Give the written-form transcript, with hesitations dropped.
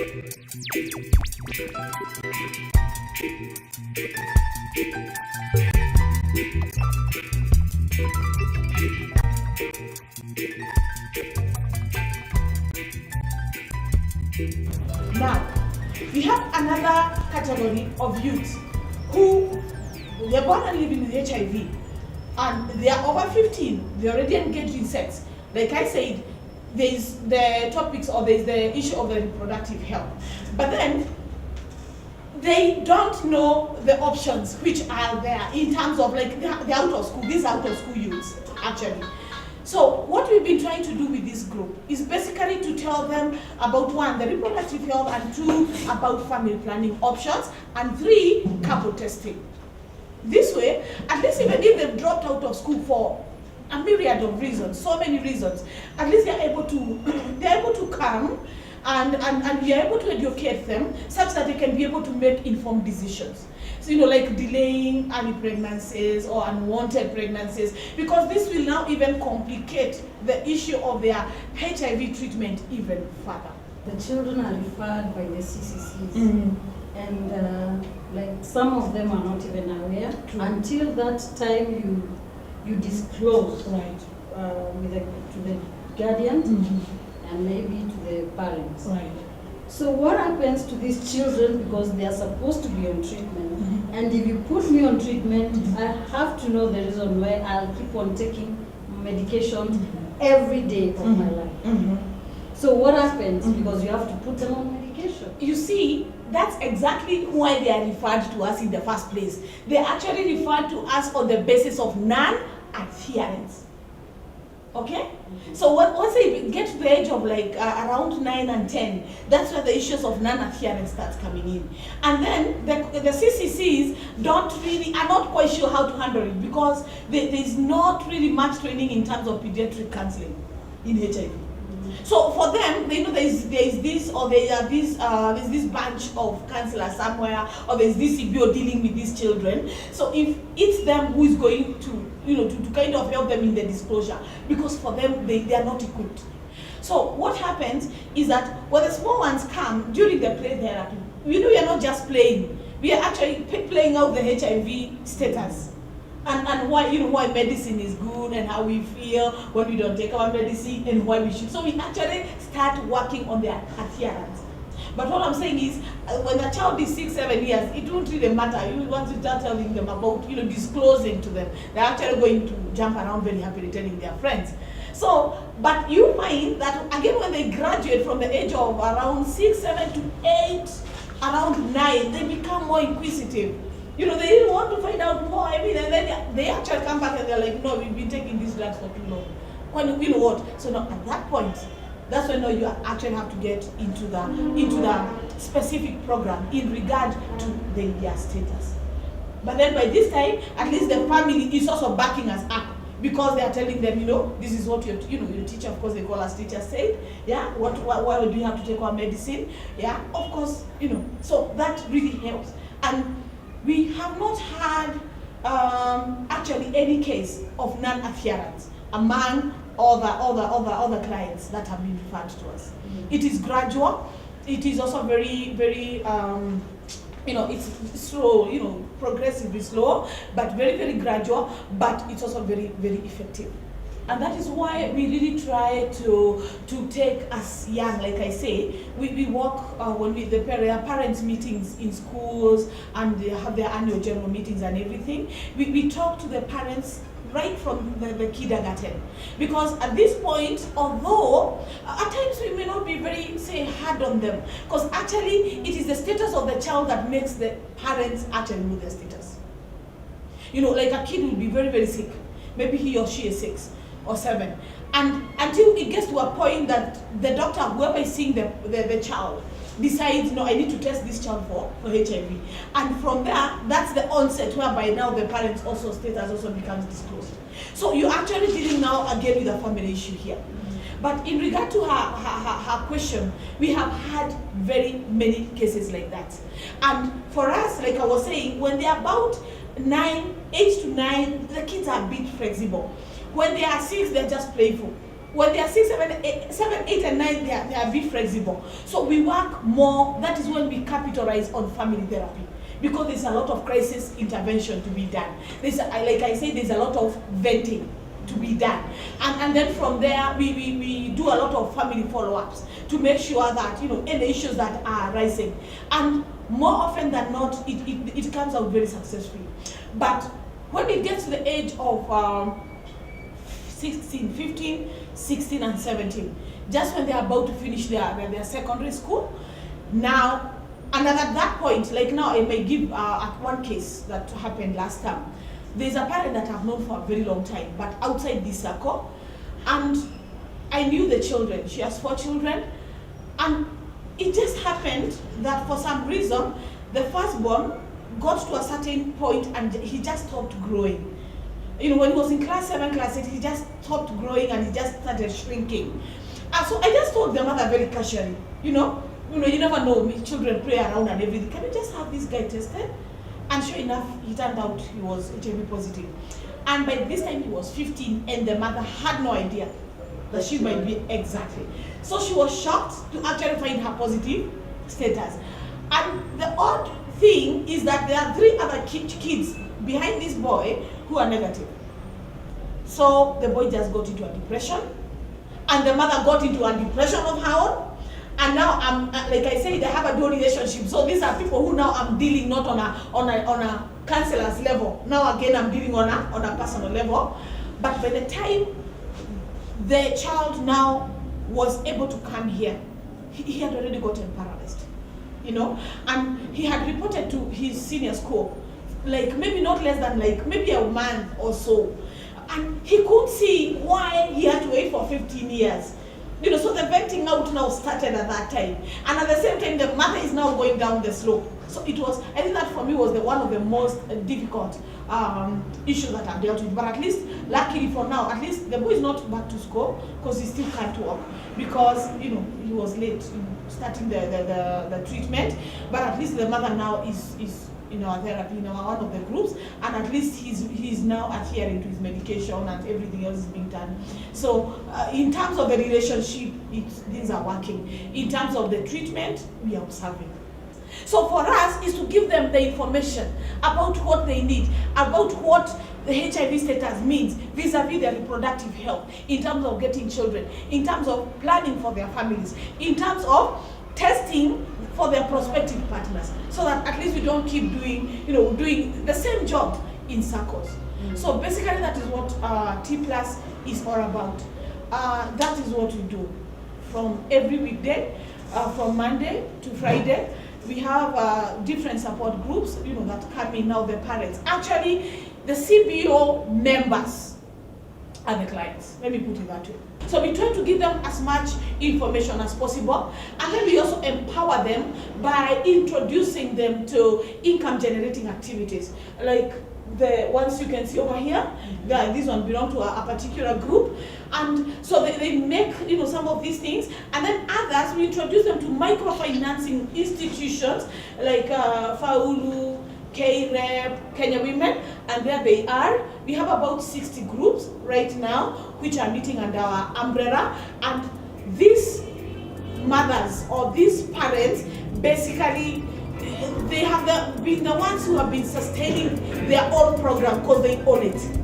Now, we have another category of youth who they're born and living with HIV, and they are over 15. They already engaged in sex. Like I said, there is the topics or there is the issue of the reproductive health, but then they don't know the options which are there in terms of like the out of school. These out of school youths actually. So what we've been trying to do with this group is basically to tell them about one, the reproductive health, and two, about family planning options, and three, couple testing. This way, at least even if they've dropped out of school for a myriad of reasons, so many reasons, at least they're able to come and we are able to educate them such that they can be able to make informed decisions. So, like delaying early pregnancies or unwanted pregnancies, because this will now even complicate the issue of their HIV treatment even further. The children are referred by the CCCs, and like some of them are not even aware. True. Until that time you disclose, right, to the guardian, and maybe to the parents. Right. So what happens to these children, because they are supposed to be on treatment, and if you put me on treatment, I have to know the reason why I'll keep on taking medication every day of my life. So what happens? Because you have to put them on medication. You see, that's exactly why they are referred to us in the first place. They actually referred to us on the basis of non-adherence. Okay? So once they get to the age of like around 9 and 10, that's where the issues of non-adherence starts coming in. And then the CCCs are not quite sure how to handle it, because there's not really much training in terms of pediatric counseling in HIV. So for them, they know there's this bunch of counselors somewhere, or there's this CBO dealing with these children. So if it's them who is going to kind of help them in the disclosure, because for them they are not equipped. So what happens is that when the small ones come during the play therapy, we are not just playing. We are actually playing out the HIV status. And why medicine is good, and how we feel when we don't take our medicine, and why we should. So we actually start working on their adherence. But what I'm saying is, when a child is 6-7 years, it won't really matter. Once you start telling them about, disclosing to them, they're actually going to jump around very happily telling their friends. So, but you find that again when they graduate from the age of around 6, 7 to 8, around 9, they become more inquisitive. They want to find out more. And then they actually come back and they're like, no, we've been taking these drugs for too long. When what? So now at that point, that's when you actually have to get into the specific program in regard to their status. But then by this time, at least the family is also backing us up, because they are telling them, this is what your teacher, of course they call us teacher, said. Yeah, why do you have to take our medicine? Yeah, of course, So that really helps. And we have not had actually any case of non-adherence among other clients that have been referred to us. It is gradual. It is also very, very, it's slow, progressively slow, but very, very gradual, but it's also very, very effective. And that is why we really try to take us young, like I say. We work when the parents' meetings in schools, and they have their annual general meetings and everything. We talk to the parents right from the kindergarten, because at this point, although at times we may not be very, hard on them, because actually it is the status of the child that makes the parents actually know their status. Like a kid will be very, very sick. Maybe he or she is 6 or 7, and until it gets to a point that the doctor, whoever is seeing the child, decides, no, I need to test this child for HIV, and from there, that's the onset whereby now the parents' also status also becomes disclosed. So you're actually dealing now again with a family issue here. But in regard to her question, we have had very many cases like that. And for us, like I was saying, when they're about 8 to 9, the kids are a bit flexible. When they are 6, they're just playful. When they are 6, 7, 8, and 9, they are a bit flexible. So we work more. That is when we capitalize on family therapy, because there's a lot of crisis intervention to be done. Like I said, there's a lot of venting to be done, and then from there we do a lot of family follow-ups to make sure that any issues that are rising, and more often than not it comes out very successfully. But when it gets to the age of 16, 15, 16 and 17, just when they're about to finish their secondary school, now, and at that point, like now I may give one case that happened last time. There's a parent that I've known for a very long time, but outside this circle, and I knew the children. She has 4 children, and it just happened that for some reason, the firstborn got to a certain point and he just stopped growing. When he was in class 7, class 8, he just stopped growing and he just started shrinking. And so I just told the mother very casually, you never know, children play around and everything. Can you just have this guy tested? And sure enough, he turned out he was HIV positive. And by this time he was 15, and the mother had no idea that she might be exactly. So she was shocked to actually find her positive status. And the odd thing is that there are 3 other kids behind this boy who are negative. So the boy just got into a depression, and the mother got into a depression of her own. And now like I said, I have a dual relationship. So these are people who now I'm dealing not on a counselor's level. Now again I'm dealing on a personal level. But by the time the child now was able to come here, he had already gotten paralyzed, and he had reported to his senior school, like maybe not less than like maybe a month or so, and he couldn't see why he had to wait for 15 years. So the venting out now started at that time, and at the same time the mother is now going down the slope. So it was, I think that for me was one of the most difficult issues that I've dealt with. But at least, luckily for now, at least the boy is not back to school because he still can't walk, because he was late starting the treatment. But at least the mother now is in our therapy, in one of the groups, and at least he's now adhering to his medication and everything else is being done. So in terms of the relationship, things are working. In terms of the treatment, we are observing. So for us is to give them the information about what they need, about what the HIV status means vis-a-vis their reproductive health, in terms of getting children, in terms of planning for their families, in terms of testing for their prospective partners, so that at least we don't keep doing the same job in circles. So basically that is what TiPlus is all about. That is what we do from every weekday, from Monday to Friday. We have different support groups, that come in now, the parents. Actually, the CBO members are the clients. Let me put it that way. So we try to give them as much information as possible, and then we also empower them by introducing them to income generating activities, like the ones you can see over here. This one belong to a particular group, and so they make some of these things, and then others we introduce them to microfinancing institutions like Faulu, K-Rep, Kenya Women, and there they are. We have about 60 groups right now which are meeting under our umbrella, and these mothers or these parents basically they have been the ones who have been sustaining their own program because they own it.